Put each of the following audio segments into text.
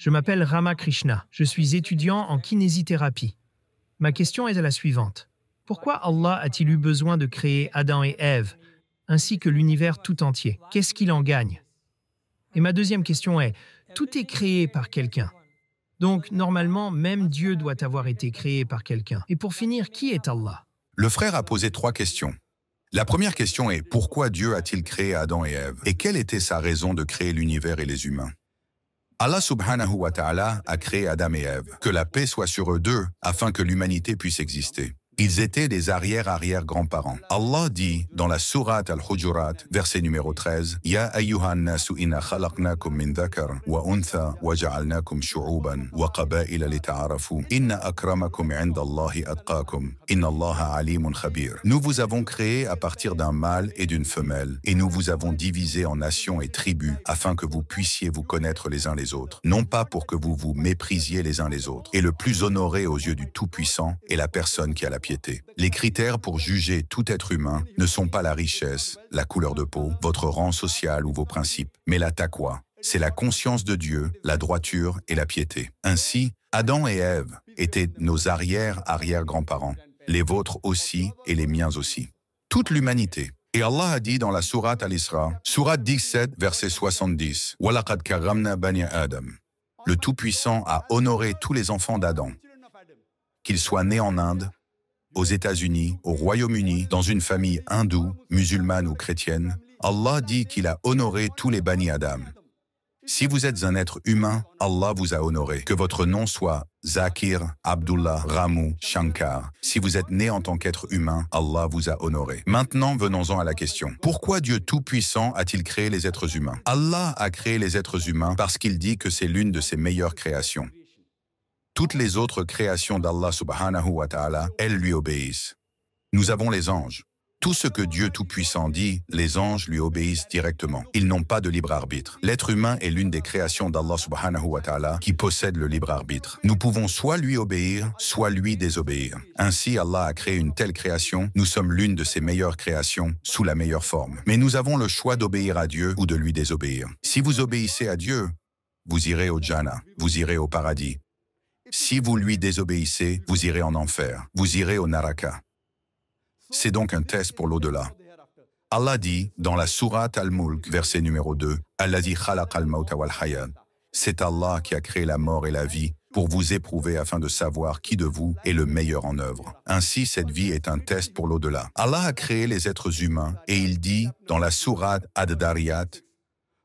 Je m'appelle Ramakrishna. Je suis étudiant en kinésithérapie. Ma question est la suivante. Pourquoi Allah a-t-il eu besoin de créer Adam et Ève, ainsi que l'univers tout entier? Qu'est-ce qu'il en gagne? Et ma deuxième question est, tout est créé par quelqu'un. Donc, normalement, même Dieu doit avoir été créé par quelqu'un. Et pour finir, qui est Allah? Le frère a posé 3 questions. La première question est, pourquoi Dieu a-t-il créé Adam et Ève? Et quelle était sa raison de créer l'univers et les humains? Allah subhanahu wa ta'ala a créé Adam et Ève. Que la paix soit sur eux deux, afin que l'humanité puisse exister. Ils étaient des arrière-arrière-grands-parents. Allah dit dans la sourate Al-Hujurat, verset numéro 13, « Ya ayyuhan nasu inna khalaqnakum min dhakar wa untha wa ja'alnakum shu'uban wa qaba'ila lita'arafu inna akramakum 'inda Allahi atqakum inna Allaha alimun khabir. » Nous vous avons créé à partir d'un mâle et d'une femelle, et nous vous avons divisé en nations et tribus afin que vous puissiez vous connaître les uns les autres, non pas pour que vous vous méprisiez les uns les autres. Et le plus honoré aux yeux du Tout-Puissant est la personne qui a la piété. Les critères pour juger tout être humain ne sont pas la richesse, la couleur de peau, votre rang social ou vos principes, mais la taqwa. C'est la conscience de Dieu, la droiture et la piété. Ainsi, Adam et Ève étaient nos arrière-arrière-grands-parents, les vôtres aussi et les miens aussi. Toute l'humanité. Et Allah a dit dans la sourate Al-Isra, sourate 17, verset 70, « Walaqad karramna bani Adam » Le Tout-Puissant a honoré tous les enfants d'Adam, qu'ils soient nés en Inde, aux États-Unis, au Royaume-Uni, dans une famille hindoue, musulmane ou chrétienne. Allah dit qu'il a honoré tous les Bani Adam. Si vous êtes un être humain, Allah vous a honoré. Que votre nom soit Zakir, Abdullah, Ramu, Shankar. Si vous êtes né en tant qu'être humain, Allah vous a honoré. Maintenant, venons-en à la question. Pourquoi Dieu Tout-Puissant a-t-il créé les êtres humains? Allah a créé les êtres humains parce qu'il dit que c'est l'une de ses meilleures créations. Toutes les autres créations d'Allah subhanahu wa ta'ala, elles lui obéissent. Nous avons les anges. Tout ce que Dieu Tout-Puissant dit, les anges lui obéissent directement. Ils n'ont pas de libre arbitre. L'être humain est l'une des créations d'Allah subhanahu wa ta'ala qui possède le libre arbitre. Nous pouvons soit lui obéir, soit lui désobéir. Ainsi, Allah a créé une telle création. Nous sommes l'une de ses meilleures créations, sous la meilleure forme. Mais nous avons le choix d'obéir à Dieu ou de lui désobéir. Si vous obéissez à Dieu, vous irez au Jannah, vous irez au paradis. Si vous lui désobéissez, vous irez en enfer, vous irez au Naraka. C'est donc un test pour l'au-delà. Allah dit, dans la sourate Al-Mulk, verset numéro 2, « Alladhi khalaqal mawta wal hayat » C'est Allah qui a créé la mort et la vie pour vous éprouver afin de savoir qui de vous est le meilleur en œuvre. Ainsi, cette vie est un test pour l'au-delà. Allah a créé les êtres humains et il dit, dans la sourate Ad-Dariyat,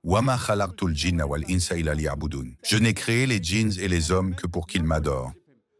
Wama khalaqtul jinna wal insa illa liya'budun. Je n'ai créé les djinns et les hommes que pour qu'ils m'adorent.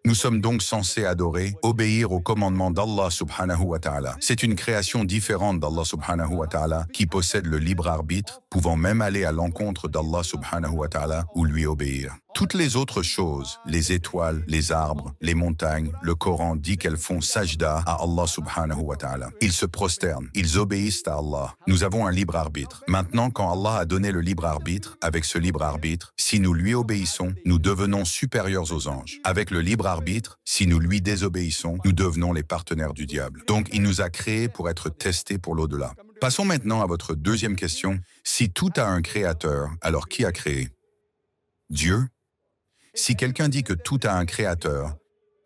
Nous sommes donc censés adorer, obéir au commandement d'Allah subhanahu wa ta'ala. C'est une création différente d'Allah subhanahu wa ta'ala qui possède le libre arbitre, pouvant même aller à l'encontre d'Allah subhanahu wa ta'ala ou lui obéir. Toutes les autres choses, les étoiles, les arbres, les montagnes, le Coran dit qu'elles font sajda à Allah subhanahu wa ta'ala. Ils se prosternent, ils obéissent à Allah. Nous avons un libre arbitre. Maintenant, quand Allah a donné le libre arbitre, avec ce libre arbitre, si nous lui obéissons, nous devenons supérieurs aux anges. Avec le libre arbitre, si nous lui désobéissons, nous devenons les partenaires du diable. Donc, il nous a créés pour être testés pour l'au-delà. Passons maintenant à votre deuxième question. Si tout a un créateur, alors qui a créé? Dieu? Si quelqu'un dit que tout a un créateur,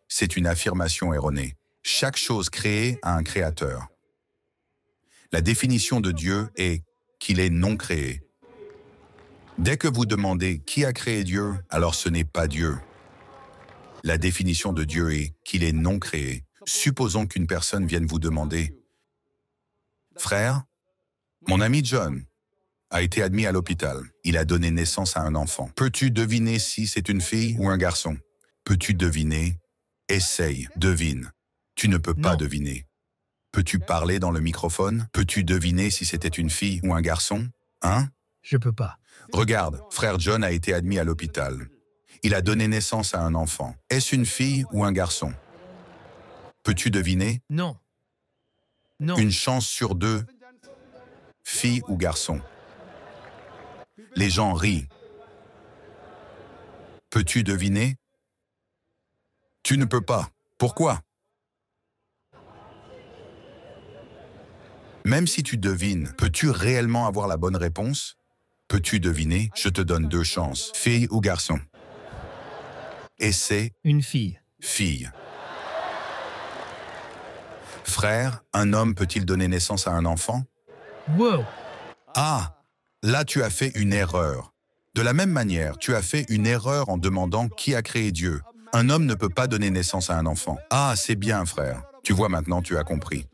c'est une affirmation erronée. Chaque chose créée a un créateur. La définition de Dieu est qu'il est non créé. Dès que vous demandez qui a créé Dieu, alors ce n'est pas Dieu. La définition de Dieu est qu'il est non créé. Supposons qu'une personne vienne vous demander « Frère, mon ami John a été admis à l'hôpital. Il a donné naissance à un enfant. Peux-tu deviner si c'est une fille ou un garçon? Peux-tu deviner? Essaye, devine. Tu ne peux pas deviner. Peux-tu parler dans le microphone? Peux-tu deviner si c'était une fille ou un garçon? Hein? Je peux pas. Regarde, frère John a été admis à l'hôpital. Il a donné naissance à un enfant. Est-ce une fille ou un garçon? Peux-tu deviner? Non. Non. Une chance sur 2, fille ou garçon. Les gens rient. Peux-tu deviner? Tu ne peux pas. Pourquoi? Même si tu devines, peux-tu réellement avoir la bonne réponse? Peux-tu deviner? Je te donne 2 chances, fille ou garçon. Et c'est Une fille. fille. Frère, un homme peut-il donner naissance à un enfant? Wow! Ah, là tu as fait une erreur. De la même manière, tu as fait une erreur en demandant qui a créé Dieu. Un homme ne peut pas donner naissance à un enfant. Ah, c'est bien, frère. Tu vois maintenant, tu as compris.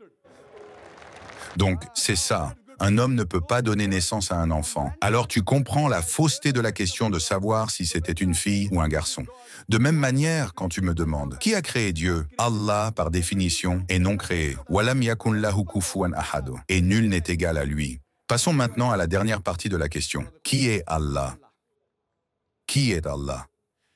Donc, c'est ça. Un homme ne peut pas donner naissance à un enfant. Alors tu comprends la fausseté de la question de savoir si c'était une fille ou un garçon. De même manière, quand tu me demandes, qui a créé Dieu? Allah, par définition, est non créé. Walam yakun lahu kufuwan ahad. Et nul n'est égal à lui. Passons maintenant à la dernière partie de la question. Qui est Allah? Qui est Allah?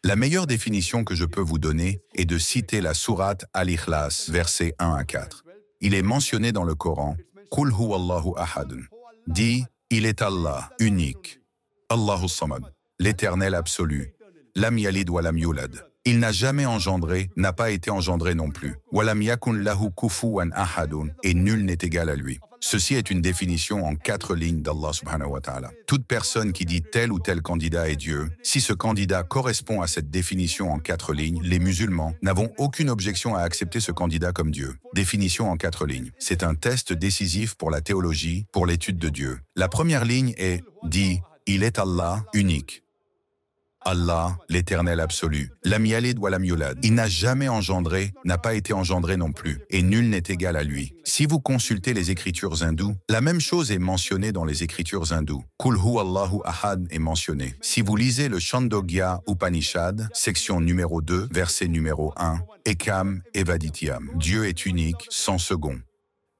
La meilleure définition que je peux vous donner est de citer la sourate Al-Ikhlas, versets 1 à 4. Il est mentionné dans le Coran, Qul huwallahu ahadun. Dit, il est Allah, unique. Allahu samad, l'éternel absolu. Lam yalid wa lam yulad. Il n'a jamais engendré, n'a pas été engendré non plus. Walam yakun lahu kufuwan ahadun. Et nul n'est égal à lui. Ceci est une définition en 4 lignes d'Allah subhanahu wa ta'ala. Toute personne qui dit tel ou tel candidat est Dieu, si ce candidat correspond à cette définition en 4 lignes, les musulmans n'avons aucune objection à accepter ce candidat comme Dieu. Définition en 4 lignes. C'est un test décisif pour la théologie, pour l'étude de Dieu. La première ligne est, dit, il est Allah, unique. Allah, l'éternel absolu. Lam yalid wa lam yulad. Il n'a jamais engendré, n'a pas été engendré non plus, et nul n'est égal à lui. Si vous consultez les écritures hindoues, la même chose est mentionnée dans les écritures hindoues. Kul huwallahu ahad est mentionné. Si vous lisez le Chandogya Upanishad, section numéro 2, verset numéro 1, Ekam Evadityam. Dieu est unique, sans second.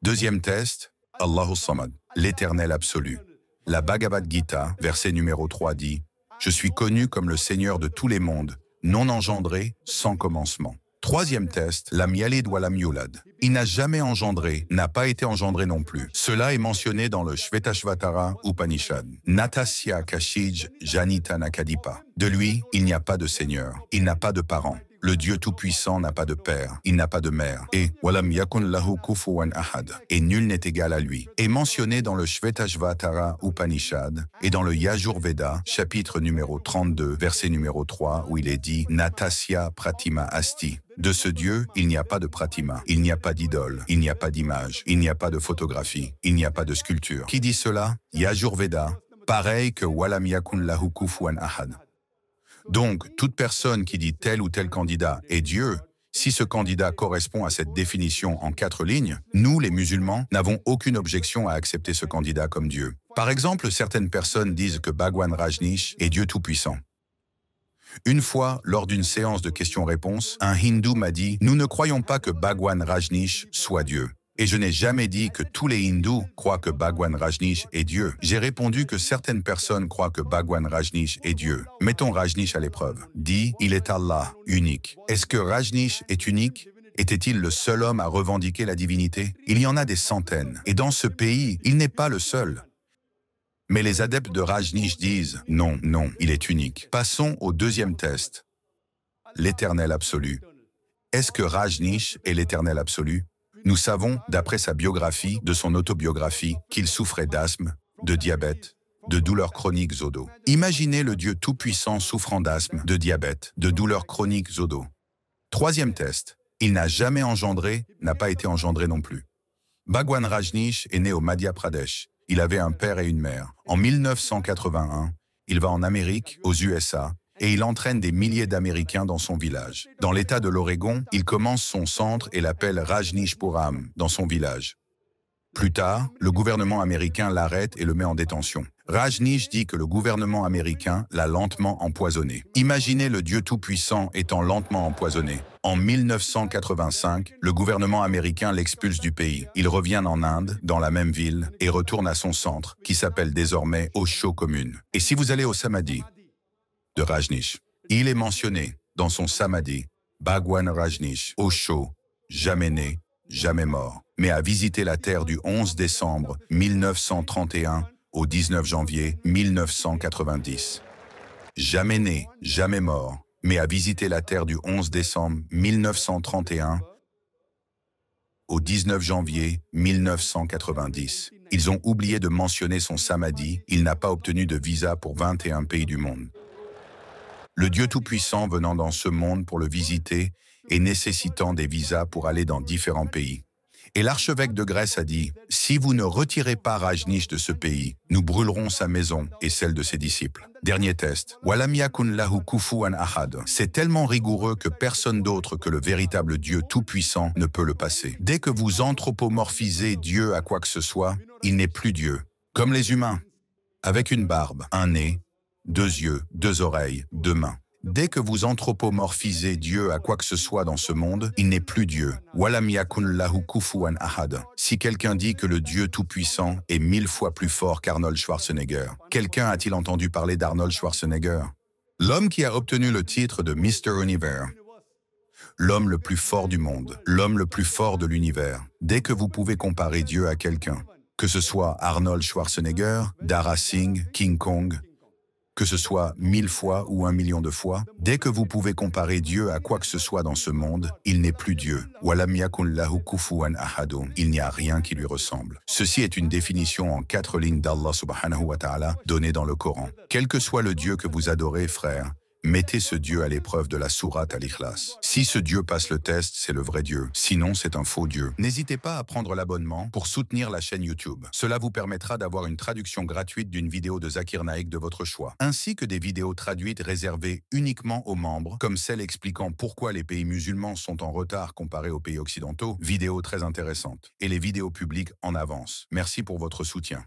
Deuxième test, Allahu samad, l'éternel absolu. La Bhagavad Gita, verset numéro 3 dit, je suis connu comme le Seigneur de tous les mondes, non engendré, sans commencement. Troisième test, lam yalid wa lam yulad. Il n'a jamais engendré, n'a pas été engendré non plus. Cela est mentionné dans le Shvetashvatara Upanishad. Natasya Kashij Janita Nakadipa. De lui, il n'y a pas de Seigneur, il n'a pas de parents. Le Dieu Tout-Puissant n'a pas de père, il n'a pas de mère. Et walam yakun lahu kufuwan ahad. Et nul n'est égal à lui. Est mentionné dans le Shvetashvatara Upanishad et dans le Yajurveda, chapitre numéro 32, verset numéro 3, où il est dit Natasya Pratima Asti. De ce Dieu, il n'y a pas de pratima, il n'y a pas d'idole, il n'y a pas d'image, il n'y a pas de photographie, il n'y a pas de sculpture. Qui dit cela? Yajurveda, pareil que walam yakun lahu kufuwan ahad. Donc, toute personne qui dit tel ou tel candidat est Dieu, si ce candidat correspond à cette définition en 4 lignes, nous, les musulmans, n'avons aucune objection à accepter ce candidat comme Dieu. Par exemple, certaines personnes disent que Bhagwan Rajneesh est Dieu Tout-Puissant. Une fois, lors d'une séance de questions-réponses, un hindou m'a dit « Nous ne croyons pas que Bhagwan Rajneesh soit Dieu ». Et je n'ai jamais dit que tous les hindous croient que Bhagwan Rajneesh est Dieu. J'ai répondu que certaines personnes croient que Bhagwan Rajneesh est Dieu. Mettons Rajneesh à l'épreuve. Dit, il est Allah, unique. Est-ce que Rajneesh est unique? Était-il le seul homme à revendiquer la divinité? Il y en a des centaines. Et dans ce pays, il n'est pas le seul. Mais les adeptes de Rajneesh disent, non, non, il est unique. Passons au deuxième test. L'éternel absolu. Est-ce que Rajneesh est l'éternel absolu? Nous savons, d'après sa biographie, de son autobiographie, qu'il souffrait d'asthme, de diabète, de douleurs chroniques au dos. Imaginez le Dieu tout-puissant souffrant d'asthme, de diabète, de douleurs chroniques au dos. Troisième test, il n'a jamais engendré, n'a pas été engendré non plus. Bhagwan Rajneesh est né au Madhya Pradesh. Il avait un père et une mère. En 1981, il va en Amérique, aux USA, et il entraîne des milliers d'Américains dans son village. Dans l'État de l'Oregon, il commence son centre et l'appelle Rajneeshpuram, dans son village. Plus tard, le gouvernement américain l'arrête et le met en détention. Rajneesh dit que le gouvernement américain l'a lentement empoisonné. Imaginez le Dieu Tout-Puissant étant lentement empoisonné. En 1985, le gouvernement américain l'expulse du pays. Il revient en Inde, dans la même ville, et retourne à son centre, qui s'appelle désormais Osho Commune. Et si vous allez au Samadhi de Rajneesh, il est mentionné dans son Samadhi, Bhagwan Rajneesh, Osho, jamais né, jamais mort, mais a visité la Terre du 11 décembre 1931 au 19 janvier 1990. Jamais né, jamais mort, mais a visité la Terre du 11 décembre 1931 au 19 janvier 1990. Ils ont oublié de mentionner son Samadhi, il n'a pas obtenu de visa pour 21 pays du monde. Le Dieu Tout-Puissant venant dans ce monde pour le visiter et nécessitant des visas pour aller dans différents pays. Et l'archevêque de Grèce a dit, « Si vous ne retirez pas Rajneesh de ce pays, nous brûlerons sa maison et celle de ses disciples. » Dernier test. Walam yakun lahu kufuwan ahad. C'est tellement rigoureux que personne d'autre que le véritable Dieu Tout-Puissant ne peut le passer. Dès que vous anthropomorphisez Dieu à quoi que ce soit, il n'est plus Dieu. Comme les humains, avec une barbe, un nez, 2 yeux, 2 oreilles, 2 mains. Dès que vous anthropomorphisez Dieu à quoi que ce soit dans ce monde, il n'est plus Dieu. Walam yakun lahu kufuwan ahad. Si quelqu'un dit que le Dieu Tout-Puissant est 1000 fois plus fort qu'Arnold Schwarzenegger, quelqu'un a-t-il entendu parler d'Arnold Schwarzenegger? L'homme qui a obtenu le titre de Mr. Univers. L'homme le plus fort du monde, l'homme le plus fort de l'univers. Dès que vous pouvez comparer Dieu à quelqu'un, que ce soit Arnold Schwarzenegger, Dara Singh, King Kong, que ce soit 1000 fois ou 1 million de fois, dès que vous pouvez comparer Dieu à quoi que ce soit dans ce monde, il n'est plus Dieu. Walam yakun lahu kufuwan ahad. Il n'y a rien qui lui ressemble. Ceci est une définition en 4 lignes d'Allah subhanahu wa ta'ala donnée dans le Coran. Quel que soit le Dieu que vous adorez, frère, mettez ce Dieu à l'épreuve de la sourate Al-Ikhlas. Si ce Dieu passe le test, c'est le vrai Dieu. Sinon, c'est un faux Dieu. N'hésitez pas à prendre l'abonnement pour soutenir la chaîne YouTube. Cela vous permettra d'avoir une traduction gratuite d'une vidéo de Zakir Naik de votre choix, ainsi que des vidéos traduites réservées uniquement aux membres, comme celle expliquant pourquoi les pays musulmans sont en retard comparés aux pays occidentaux, vidéos très intéressantes, et les vidéos publiques en avance. Merci pour votre soutien.